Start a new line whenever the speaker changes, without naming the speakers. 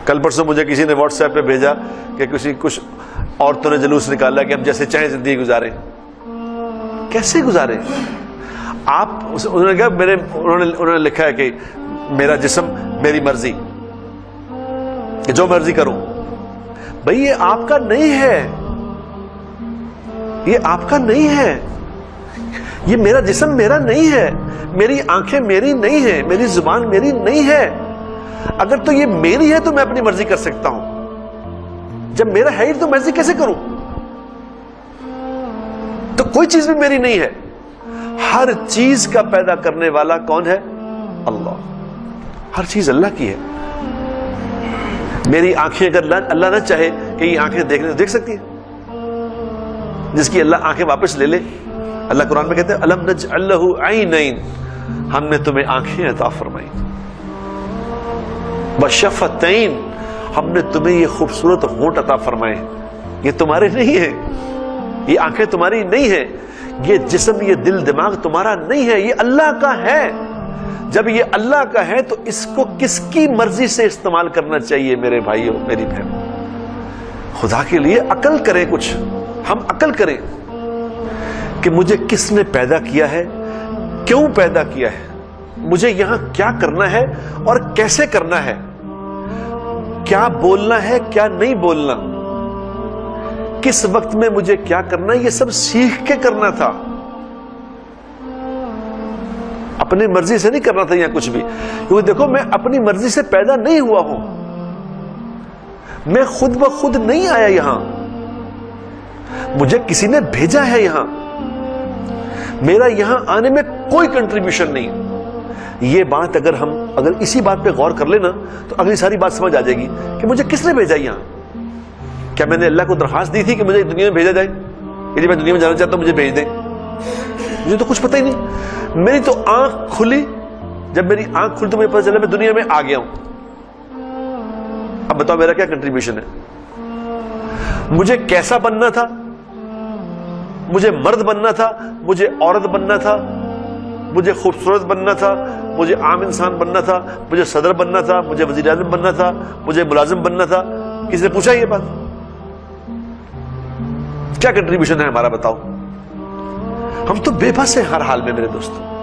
کل پرسوں مجھے کسی نے واٹس ایپ پہ بھیجا کہ کچھ عورتوں نے جلوس نکالا کہ ہم جیسے چاہیں زندگی گزاریں. کیسے گزاریں آپ؟ انہوں نے کہا انہوں نے لکھا ہے کہ میرا جسم میری مرضی، کہ جو مرضی کروں. بھئی یہ آپ کا نہیں ہے، یہ آپ کا نہیں ہے. یہ میرا جسم میرا نہیں ہے، میری آنکھیں میری نہیں ہے، میری زبان میری نہیں ہے. اگر تو یہ میری ہے تو میں اپنی مرضی کر سکتا ہوں، جب میرا ہے ہی تو مرضی کیسے کروں؟ تو کوئی چیز بھی میری نہیں ہے. ہر چیز کا پیدا کرنے والا کون ہے؟ اللہ. ہر چیز اللہ کی ہے. میری آنکھیں اگر اللہ نہ چاہے کہ یہ آنکھیں دیکھنے تو دیکھ سکتی ہیں، جس کی اللہ آنکھیں واپس لے لے. اللہ قرآن میں کہتے ہیں الم نجعل لہ عینین، ہم نے تمہیں آنکھیں عطا فرمائی. وشفتین، ہم نے تمہیں یہ خوبصورت ہونٹ عطا فرمائے. یہ تمہارے نہیں ہے، یہ آنکھیں تمہاری نہیں ہے، یہ جسم یہ دل دماغ تمہارا نہیں ہے، یہ اللہ کا ہے. جب یہ اللہ کا ہے تو اس کو کس کی مرضی سے استعمال کرنا چاہیے؟ میرے بھائیوں میری بہن، خدا کے لیے عقل کریں. کچھ ہم عقل کریں کہ مجھے کس نے پیدا کیا ہے، کیوں پیدا کیا ہے، مجھے یہاں کیا کرنا ہے اور کیسے کرنا ہے، کیا بولنا ہے کیا نہیں بولنا، کس وقت میں مجھے کیا کرنا ہے. یہ سب سیکھ کے کرنا تھا، اپنی مرضی سے نہیں کرنا تھا یہاں کچھ بھی. کیونکہ دیکھو میں اپنی مرضی سے پیدا نہیں ہوا ہوں، میں خود بخود نہیں آیا یہاں، مجھے کسی نے بھیجا ہے یہاں. میرا یہاں آنے میں کوئی کنٹریبیوشن نہیں. یہ بات اگر اسی بات پہ غور کر لینا تو اگلی ساری بات سمجھ آ جائے گی کہ مجھے کس نے بھیجا یہاں. کیا میں نے اللہ کو درخواست دی تھی کہ مجھے دنیا میں بھیجا جائے کہ میں دنیا میں جانا چاہتا ہوں مجھے بھیج دیں؟ مجھے تو کچھ پتہ ہی نہیں. میری تو آنکھ کھلی، جب میری آنکھ کھلی تو مجھے پتہ چلا میں دنیا میں آ گیا ہوں. اب بتاؤ میرا کیا کنٹریبیوشن ہے؟ مجھے کیسا بننا تھا؟ مجھے مرد بننا تھا، مجھے عورت بننا تھا، مجھے خوبصورت بننا تھا، مجھے عام انسان بننا تھا، مجھے صدر بننا تھا، مجھے وزیر اعظم بننا تھا، مجھے ملازم بننا تھا. کسی نے پوچھا یہ بات؟ کیا کنٹریبیوشن ہے ہمارا بتاؤ؟ ہم تو بے بس ہیں ہر حال میں میرے دوستوں.